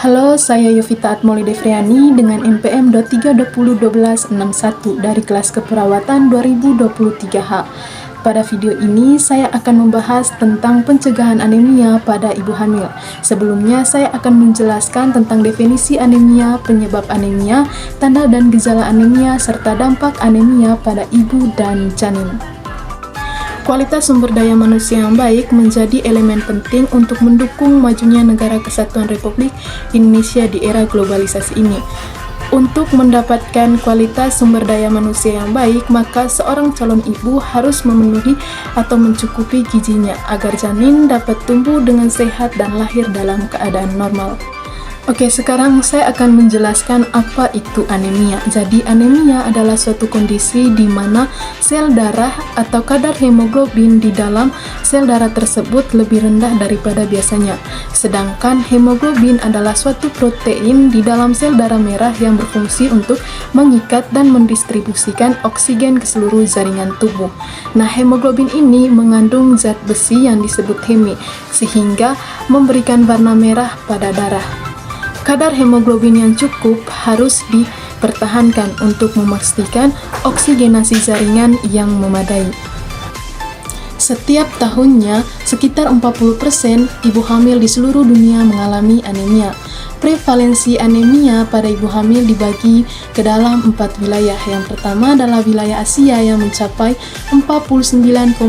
Halo, saya Yovita Atmoli Devriani dengan NPM 23201261 dari kelas keperawatan 2023H. Pada video ini, saya akan membahas tentang pencegahan anemia pada ibu hamil. Sebelumnya, saya akan menjelaskan tentang definisi anemia, penyebab anemia, tanda dan gejala anemia, serta dampak anemia pada ibu dan janin. Kualitas sumber daya manusia yang baik menjadi elemen penting untuk mendukung majunya Negara Kesatuan Republik Indonesia di era globalisasi ini. Untuk mendapatkan kualitas sumber daya manusia yang baik, maka seorang calon ibu harus memenuhi atau mencukupi gizinya agar janin dapat tumbuh dengan sehat dan lahir dalam keadaan normal. Oke, sekarang saya akan menjelaskan apa itu anemia. Jadi, anemia adalah suatu kondisi di mana sel darah atau kadar hemoglobin di dalam sel darah tersebut lebih rendah daripada biasanya. Sedangkan hemoglobin adalah suatu protein di dalam sel darah merah yang berfungsi untuk mengikat dan mendistribusikan oksigen ke seluruh jaringan tubuh. Nah, hemoglobin ini mengandung zat besi yang disebut Heme, sehingga memberikan warna merah pada darah. Kadar hemoglobin yang cukup harus dipertahankan untuk memastikan oksigenasi jaringan yang memadai. Setiap tahunnya, sekitar 40% ibu hamil di seluruh dunia mengalami anemia. Prevalensi anemia pada ibu hamil dibagi ke dalam 4 wilayah. Yang pertama adalah wilayah Asia yang mencapai 49,4%,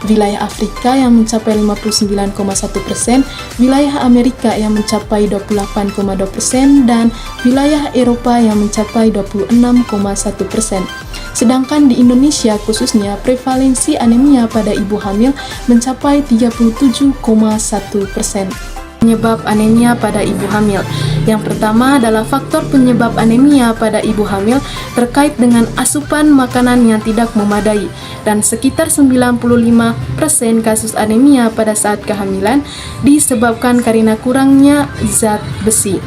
wilayah Afrika yang mencapai 59,1%, wilayah Amerika yang mencapai 28,2%, dan wilayah Eropa yang mencapai 26,1%. Sedangkan di Indonesia khususnya, prevalensi anemia pada ibu hamil mencapai 37,1%. Penyebab anemia pada ibu hamil. Yang pertama adalah faktor penyebab anemia pada ibu hamil terkait dengan asupan makanan yang tidak memadai, dan sekitar 95% kasus anemia pada saat kehamilan disebabkan karena kurangnya zat besi.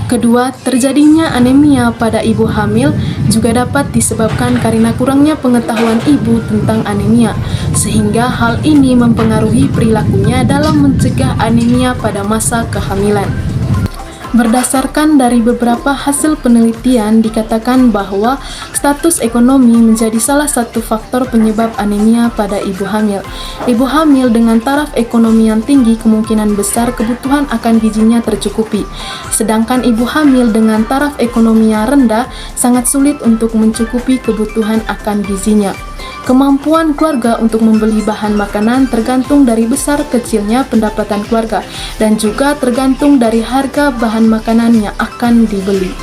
Kedua, terjadinya anemia pada ibu hamil juga dapat disebabkan karena kurangnya pengetahuan ibu tentang anemia, sehingga hal ini mempengaruhi perilakunya dalam mencegah anemia pada masa kehamilan. Berdasarkan dari beberapa hasil penelitian, dikatakan bahwa status ekonomi menjadi salah satu faktor penyebab anemia pada ibu hamil. Ibu hamil dengan taraf ekonomi yang tinggi kemungkinan besar kebutuhan akan gizinya tercukupi. Sedangkan ibu hamil dengan taraf ekonomi yang rendah sangat sulit untuk mencukupi kebutuhan akan gizinya. Kemampuan keluarga untuk membeli bahan makanan tergantung dari besar kecilnya pendapatan keluarga dan juga tergantung dari harga bahan makanan yang akan dibeli.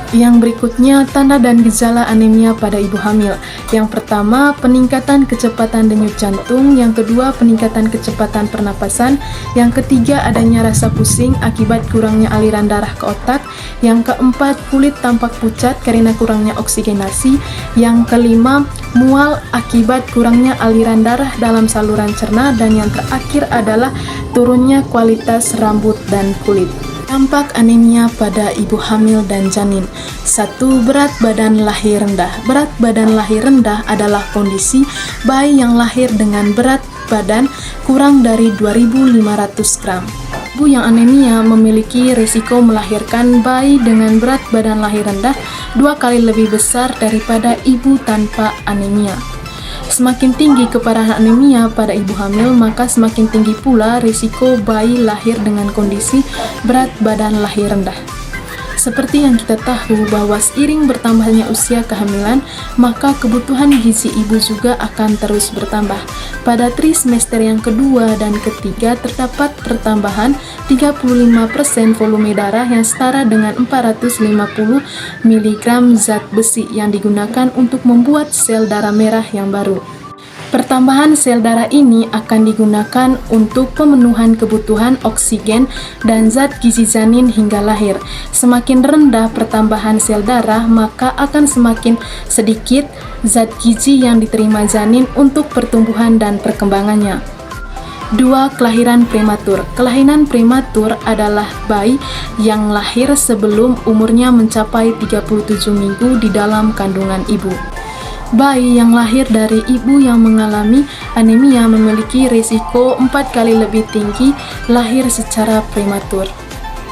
Yang berikutnya, tanda dan gejala anemia pada ibu hamil. Yang pertama, peningkatan kecepatan denyut jantung. Yang kedua, peningkatan kecepatan pernapasan. Yang ketiga, adanya rasa pusing akibat kurangnya aliran darah ke otak. Yang keempat, kulit tampak pucat karena kurangnya oksigenasi. Yang kelima, mual akibat kurangnya aliran darah dalam saluran cerna. Dan yang terakhir adalah turunnya kualitas rambut dan kulit. Dampak anemia pada ibu hamil dan janin. 1. Berat badan lahir rendah. Berat badan lahir rendah adalah kondisi bayi yang lahir dengan berat badan kurang dari 2.500 gram. Ibu yang anemia memiliki risiko melahirkan bayi dengan berat badan lahir rendah 2 kali lebih besar daripada ibu tanpa anemia. Semakin tinggi keparahan anemia pada ibu hamil, maka semakin tinggi pula risiko bayi lahir dengan kondisi berat badan lahir rendah. Seperti yang kita tahu bahwa seiring bertambahnya usia kehamilan, maka kebutuhan gizi ibu juga akan terus bertambah. Pada trimester yang kedua dan ketiga terdapat pertambahan 35% volume darah yang setara dengan 450 mg zat besi yang digunakan untuk membuat sel darah merah yang baru. Pertambahan sel darah ini akan digunakan untuk pemenuhan kebutuhan oksigen dan zat gizi janin hingga lahir. Semakin rendah pertambahan sel darah, maka akan semakin sedikit zat gizi yang diterima janin untuk pertumbuhan dan perkembangannya. 2. Kelahiran prematur. Kelahiran prematur adalah bayi yang lahir sebelum umurnya mencapai 37 minggu di dalam kandungan ibu. Bayi yang lahir dari ibu yang mengalami anemia memiliki risiko 4 kali lebih tinggi lahir secara prematur.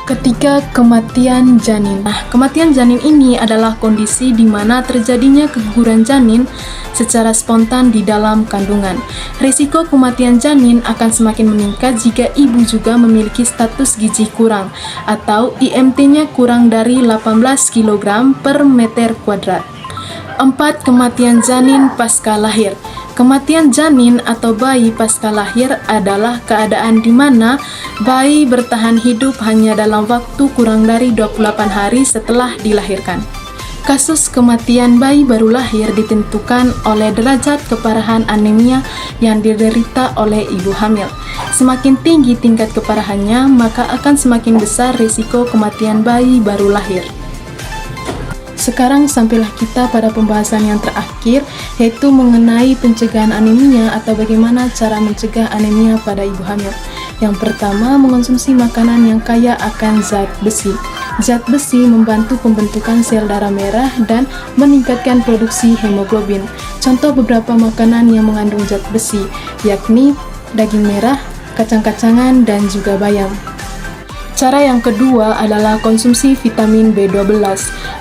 Ketiga, kematian janin. Kematian janin ini adalah kondisi di mana terjadinya keguguran janin secara spontan di dalam kandungan. Risiko kematian janin akan semakin meningkat jika ibu juga memiliki status gizi kurang atau IMT-nya kurang dari 18 kg per meter kuadrat. 4. Kematian janin pasca lahir. Kematian janin atau bayi pasca lahir adalah keadaan di mana bayi bertahan hidup hanya dalam waktu kurang dari 28 hari setelah dilahirkan. Kasus kematian bayi baru lahir ditentukan oleh derajat keparahan anemia yang diderita oleh ibu hamil. Semakin tinggi tingkat keparahannya, maka akan semakin besar risiko kematian bayi baru lahir. Sekarang sampailah kita pada pembahasan yang terakhir, yaitu mengenai pencegahan anemia atau bagaimana cara mencegah anemia pada ibu hamil. Yang pertama, mengonsumsi makanan yang kaya akan zat besi. Zat besi membantu pembentukan sel darah merah dan meningkatkan produksi hemoglobin. Contoh beberapa makanan yang mengandung zat besi, yakni daging merah, kacang-kacangan, dan juga bayam. Cara yang kedua adalah konsumsi vitamin B12.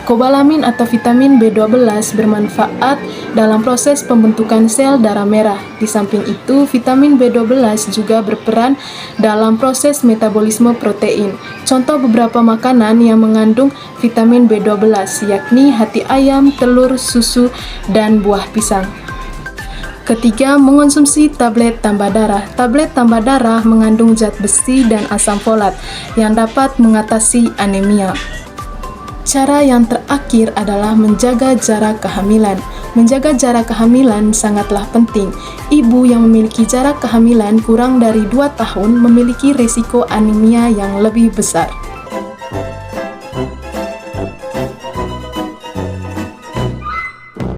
Kobalamin atau vitamin B12 bermanfaat dalam proses pembentukan sel darah merah. Di samping itu, vitamin B12 juga berperan dalam proses metabolisme protein. Contoh beberapa makanan yang mengandung vitamin B12 yakni hati ayam, telur, susu, dan buah pisang. Ketiga, mengonsumsi tablet tambah darah. Tablet tambah darah mengandung zat besi dan asam folat yang dapat mengatasi anemia. Cara yang terakhir adalah menjaga jarak kehamilan. Menjaga jarak kehamilan sangatlah penting. Ibu yang memiliki jarak kehamilan kurang dari 2 tahun memiliki risiko anemia yang lebih besar.